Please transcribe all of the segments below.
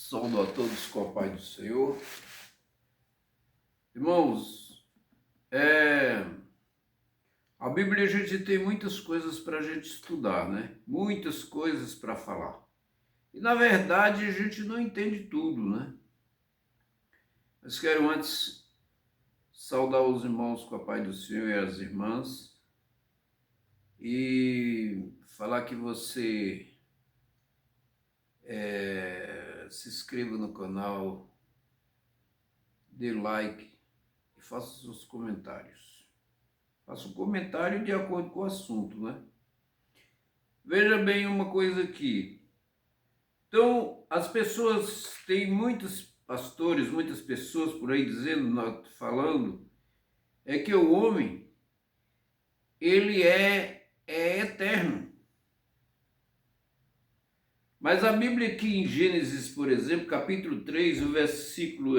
Saúdo a todos com a paz do Senhor. Irmãos, a Bíblia a gente tem muitas coisas para a gente estudar, né? Muitas coisas para falar. E na verdade a gente não entende tudo, né? Mas quero antes saudar os irmãos com a paz do Senhor e as irmãs e falar que você se inscreva no canal, dê like e faça seus comentários. Faça um comentário de acordo com o assunto, né? Veja bem uma coisa aqui. Então, as pessoas, tem muitos pastores, muitas pessoas por aí dizendo, falando, é que o homem, ele é eterno. Mas a Bíblia aqui em Gênesis, por exemplo, capítulo 3, o versículo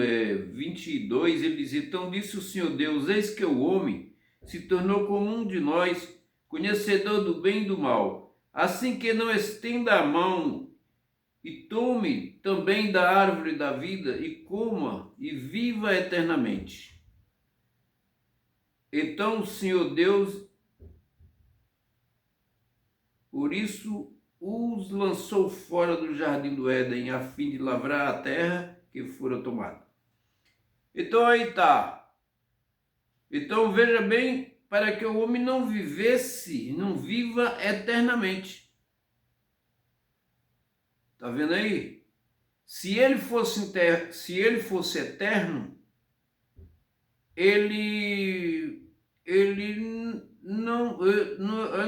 22, ele diz: então disse o Senhor Deus, eis que o homem se tornou como um de nós, conhecedor do bem e do mal, assim que não estenda a mão e tome também da árvore da vida e coma e viva eternamente. Então o Senhor Deus, por isso, os lançou fora do jardim do Éden, a fim de lavrar a terra que fora tomada. Então aí está. Então veja bem, para que o homem não viva eternamente. Está vendo aí? Se ele fosse eterno, eu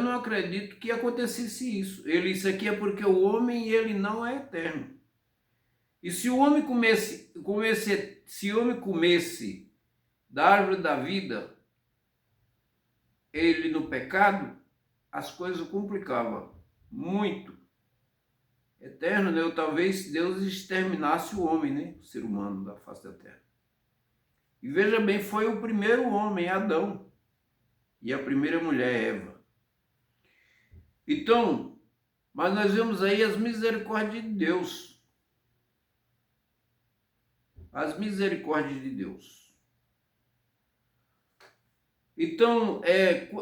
não acredito que acontecesse isso. Isso aqui é porque o homem ele não é eterno. E se o homem comesse da árvore da vida, ele no pecado, as coisas complicavam muito. Eterno, né? Talvez Deus exterminasse o homem, né? O ser humano da face da terra. E veja bem, foi o primeiro homem, Adão, e a primeira mulher, Eva. Então, mas nós vemos aí as misericórdias de Deus. As misericórdias de Deus. Então,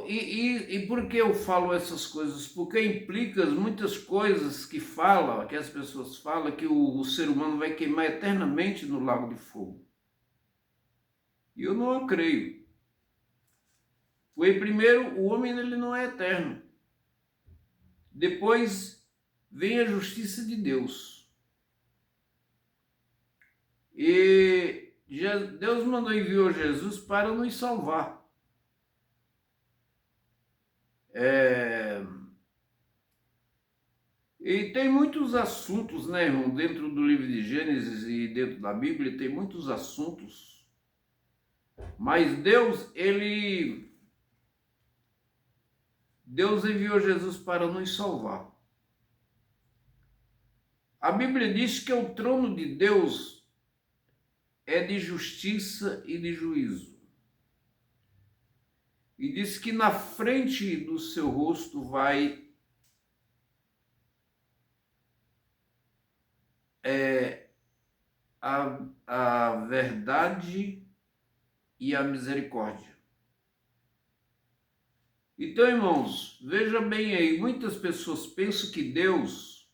e por que eu falo essas coisas? Porque implica muitas coisas que as pessoas falam, que o ser humano vai queimar eternamente no lago de fogo. E eu não creio. Porque primeiro, o homem ele não é eterno. Depois vem a justiça de Deus. E Deus enviou Jesus para nos salvar. E tem muitos assuntos, né, irmão, dentro do livro de Gênesis e dentro da Bíblia, tem muitos assuntos. Mas Deus enviou Jesus para nos salvar. A Bíblia diz que o trono de Deus é de justiça e de juízo. E diz que na frente do seu rosto vai a verdade e a misericórdia. Então, irmãos, veja bem aí, muitas pessoas pensam que Deus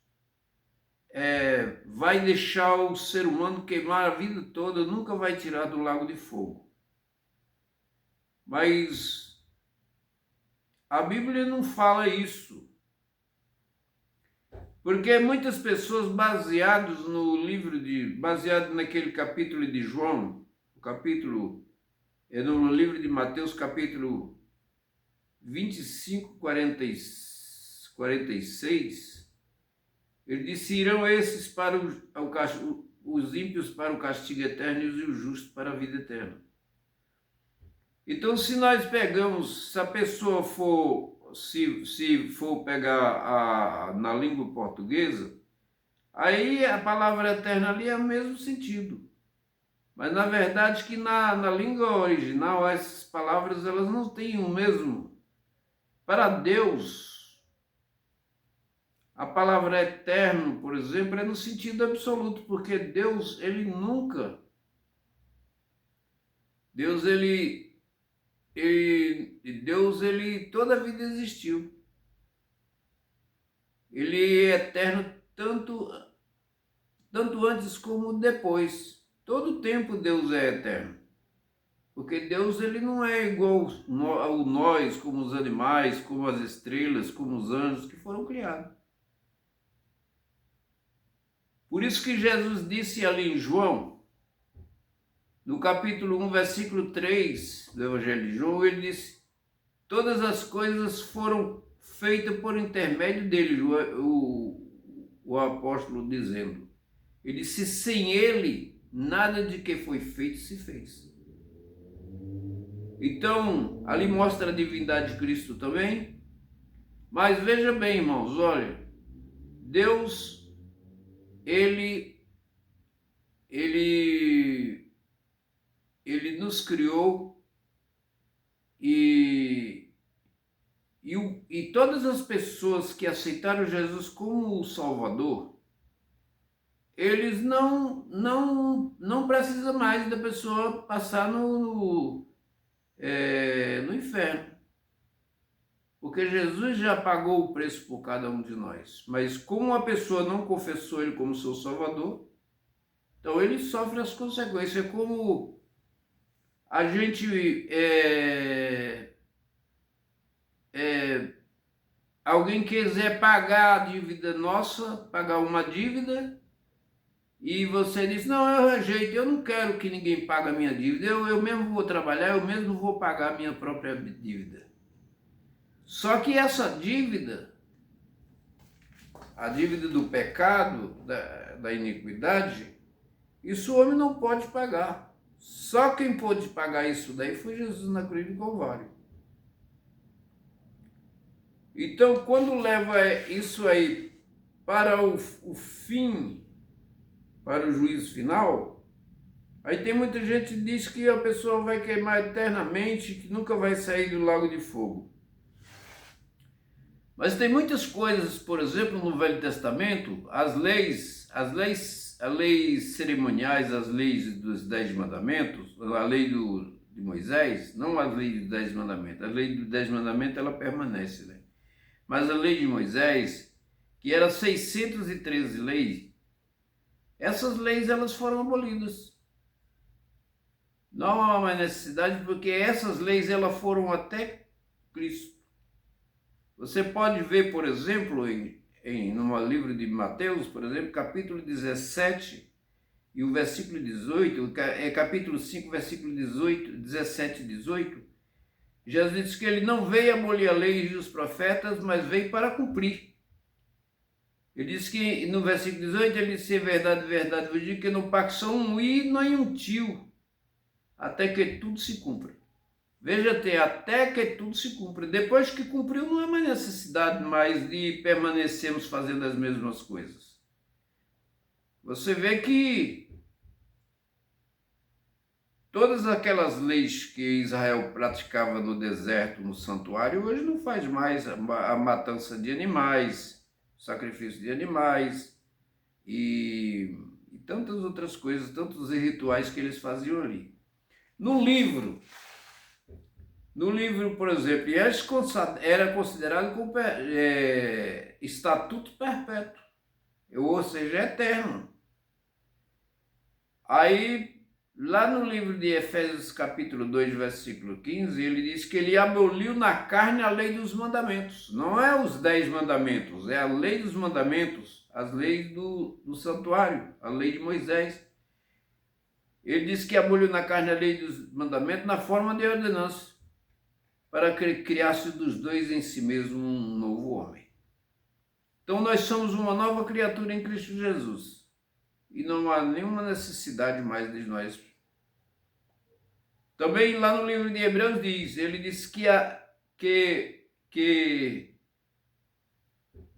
vai deixar o ser humano queimar a vida toda, nunca vai tirar do lago de fogo. Mas a Bíblia não fala isso. Porque muitas pessoas baseado naquele capítulo de João, no livro de Mateus, capítulo 25, 46, ele disse: irão esses para os ímpios para o castigo eterno e os justos para a vida eterna. Então, se a pessoa se for pegar na língua portuguesa, aí a palavra eterna ali é o mesmo sentido. Mas na verdade que na língua original essas palavras elas não têm o mesmo. Para Deus, A palavra eterno, por exemplo, é no sentido absoluto, porque Deus, ele nunca, Deus, ele toda a vida existiu. Ele é eterno tanto antes como depois. Todo tempo Deus é eterno. Porque Deus, ele não é igual ao nós, como os animais, como as estrelas, como os anjos que foram criados. Por isso que Jesus disse ali em João, no capítulo 1, versículo 3 do Evangelho de João, ele disse: todas as coisas foram feitas por intermédio dele, o apóstolo dizendo. Ele disse: sem ele, nada de que foi feito se fez. Então, ali mostra a divindade de Cristo também. Mas veja bem, irmãos, olha, Deus, ele nos criou e todas as pessoas que aceitaram Jesus como o Salvador, eles não precisam mais da pessoa passar no inferno. Porque Jesus já pagou o preço por cada um de nós. Mas como a pessoa não confessou ele como seu Salvador, então ele sofre as consequências. É como a gente alguém quiser pagar a dívida nossa, pagar uma dívida, e você diz: não, eu rejeito, eu não quero que ninguém pague a minha dívida, eu mesmo vou trabalhar, eu mesmo vou pagar a minha própria dívida. Só que essa dívida, a dívida do pecado, da iniquidade, isso o homem não pode pagar. Só quem pôde pagar isso daí foi Jesus na cruz do Calvário. Então, quando leva isso aí para o fim, para o juízo final, aí tem muita gente que diz que a pessoa vai queimar eternamente, que nunca vai sair do lago de fogo. Mas tem muitas coisas, por exemplo, no Velho Testamento, as leis cerimoniais, as leis dos 10 mandamentos, a lei de Moisés, não a lei dos 10 mandamentos, a lei dos 10 mandamentos ela permanece, né? Mas a lei de Moisés, que era 613 leis, essas leis elas foram abolidas. Não há mais necessidade, porque essas leis elas foram até Cristo. Você pode ver, por exemplo, no livro de Mateus, por exemplo, capítulo 17 e o versículo 18, capítulo 5, versículo 18, 17 e 18, Jesus disse que ele não veio abolir a lei e os profetas, mas veio para cumprir. Ele disse que no versículo 18, ele disse: verdade, verdade, vos digo que no pacto são um i, não é um tio, até que tudo se cumpra. Veja, até que tudo se cumpra. Depois que cumpriu, não há mais necessidade mais de permanecermos fazendo as mesmas coisas. Você vê que todas aquelas leis que Israel praticava no deserto, no santuário, hoje não faz mais a matança de animais, o sacrifício de animais e tantas outras coisas, tantos rituais que eles faziam ali. No livro, por exemplo, era considerado como estatuto perpétuo, ou seja, eterno. Aí, lá no livro de Efésios, capítulo 2, versículo 15, ele diz que ele aboliu na carne a lei dos mandamentos. Não é os 10 mandamentos, é a lei dos mandamentos, as leis do santuário, a lei de Moisés. Ele diz que aboliu na carne a lei dos mandamentos na forma de ordenança, para que criasse dos dois em si mesmo um novo homem. Então nós somos uma nova criatura em Cristo Jesus. E não há nenhuma necessidade mais de nós. Também lá no livro de Hebreus ele diz que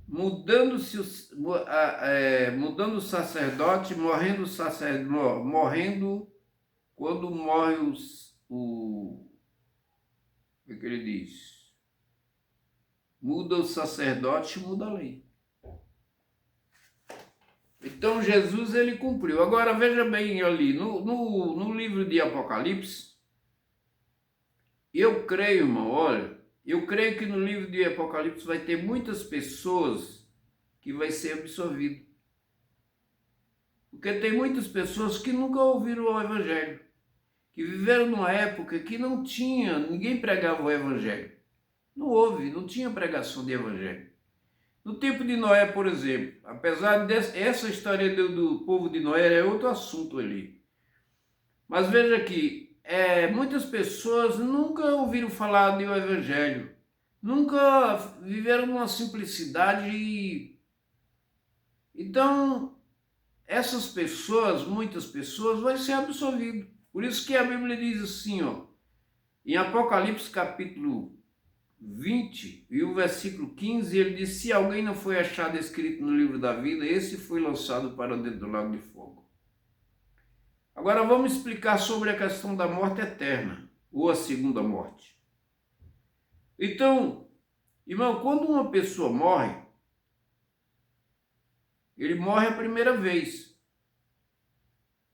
mudando o sacerdote, morrendo quando morre o que ele diz? Muda o sacerdote, muda a lei. Então Jesus ele cumpriu. Agora veja bem ali, no livro de Apocalipse, eu creio, irmão, olha, eu creio que no livro de Apocalipse vai ter muitas pessoas que vai ser absorvido. Porque tem muitas pessoas que nunca ouviram o Evangelho, que viveram numa época que não tinha, ninguém pregava o Evangelho. Não houve, não tinha pregação de Evangelho. No tempo de Noé, por exemplo, apesar dessa história do povo de Noé é outro assunto ali. Mas veja que muitas pessoas nunca ouviram falar do Evangelho, nunca viveram numa simplicidade. Então, essas pessoas, muitas pessoas, vão ser absorvidas. Por isso que a Bíblia diz assim, ó, em Apocalipse capítulo 20 e o versículo 15, ele diz: se alguém não foi achado escrito no livro da vida, esse foi lançado para dentro do lago de fogo. Agora vamos explicar sobre a questão da morte eterna, ou a segunda morte. Então, irmão, quando uma pessoa morre, ele morre a primeira vez.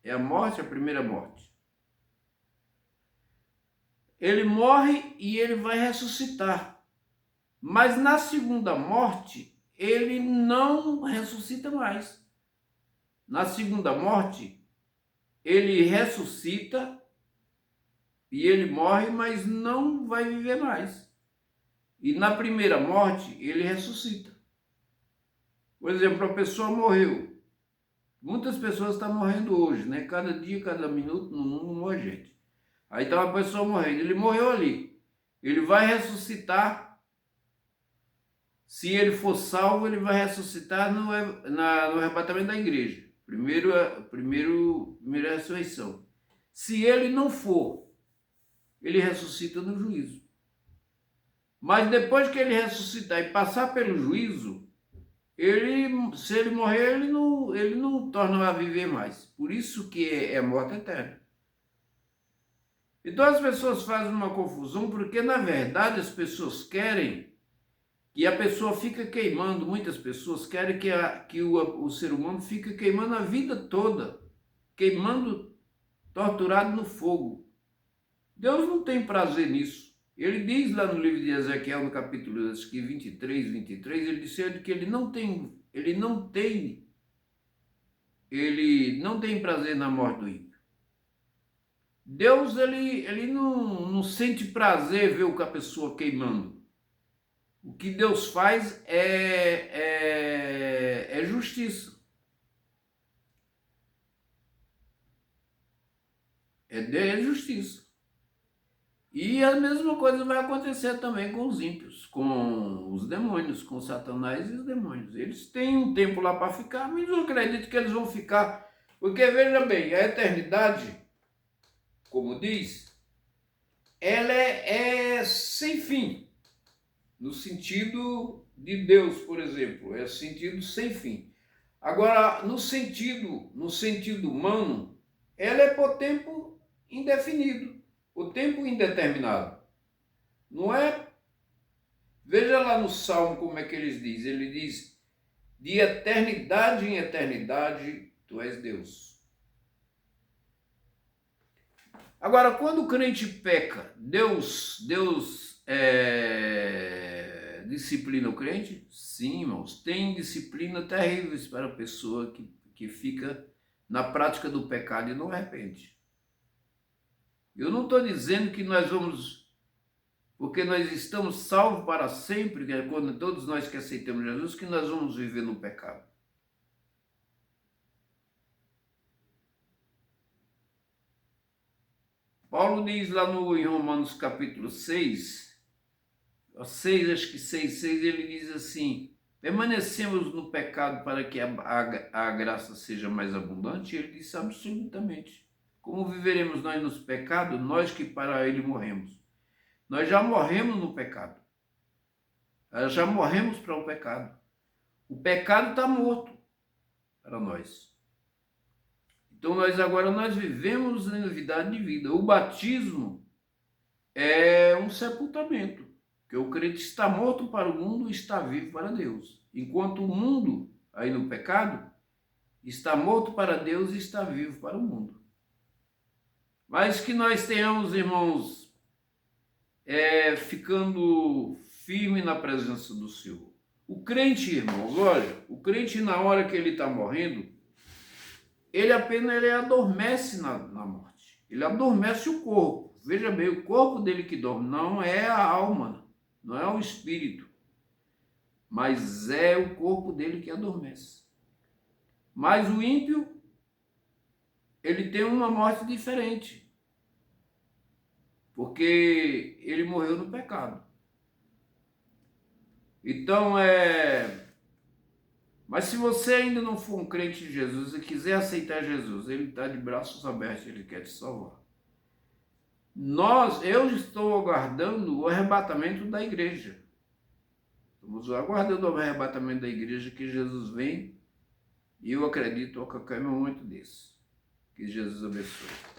É a morte, a primeira morte. Ele morre e ele vai ressuscitar. Mas na segunda morte, ele não ressuscita mais. Na segunda morte, ele ressuscita e ele morre, mas não vai viver mais. E na primeira morte, ele ressuscita. Por exemplo, a pessoa morreu. Muitas pessoas estão morrendo hoje, né? Cada dia, cada minuto, no mundo morre gente. Aí está uma pessoa morrendo, ele morreu ali. Ele vai ressuscitar. Se ele for salvo, ele vai ressuscitar no arrebatamento da igreja. Primeira ressurreição. Se ele não for, ele ressuscita no juízo. Mas depois que ele ressuscitar e passar pelo juízo, se ele morrer, ele não torna a viver mais. Por isso que é morte eterna. Então as pessoas fazem uma confusão, porque na verdade as pessoas querem que a pessoa fique queimando, muitas pessoas querem que o ser humano fique queimando a vida toda, queimando, torturado no fogo. Deus não tem prazer nisso. Ele diz lá no livro de Ezequiel, no capítulo 23, ele disse que ele não tem prazer na morte do ímpio. Deus, ele não sente prazer ver a pessoa queimando. O que Deus faz é justiça. É justiça. E a mesma coisa vai acontecer também com os ímpios, com os demônios, com Satanás e os demônios. Eles têm um tempo lá para ficar, mas eu acredito que eles vão ficar. Porque, veja bem, a eternidade, como diz, ela é sem fim. No sentido de Deus, por exemplo, é sentido sem fim. Agora, no sentido humano, ela é por tempo indefinido, por tempo indeterminado. Não é? Veja lá no Salmo como é que ele diz, de eternidade em eternidade, tu és Deus. Agora, quando o crente peca, Deus disciplina o crente? Sim, irmãos, tem disciplina terríveis para a pessoa que fica na prática do pecado e não arrepende. Eu não estou dizendo que nós vamos, porque nós estamos salvos para sempre, né, quando todos nós que aceitamos Jesus, que nós vamos viver no pecado. Paulo diz lá em Romanos capítulo 6, acho que 6, ele diz assim: permanecemos no pecado para que a graça seja mais abundante? Ele disse absolutamente. Como viveremos nós nos pecados, nós que para ele morremos? Nós já morremos no pecado. Nós já morremos para o pecado. O pecado está morto para nós. Então nós vivemos em novidade de vida. O batismo é um sepultamento. Porque o crente está morto para o mundo e está vivo para Deus. Enquanto o mundo, aí no pecado, Está morto para Deus e está vivo para o mundo. Mas que nós tenhamos, irmãos, ficando firme na presença do Senhor. O crente, irmãos, olha, o crente na hora que ele está morrendo, ele apenas adormece na morte. Ele adormece o corpo. Veja bem, o corpo dele que dorme não é a alma, não é o espírito, mas é o corpo dele que adormece. Mas o ímpio, ele tem uma morte diferente, porque ele morreu no pecado. Então, mas se você ainda não for um crente de Jesus e quiser aceitar Jesus, ele está de braços abertos, ele quer te salvar. Eu estou aguardando o arrebatamento da igreja. Estamos aguardando o arrebatamento da igreja, que Jesus vem, e eu acredito a qualquer momento desse. Que Jesus abençoe.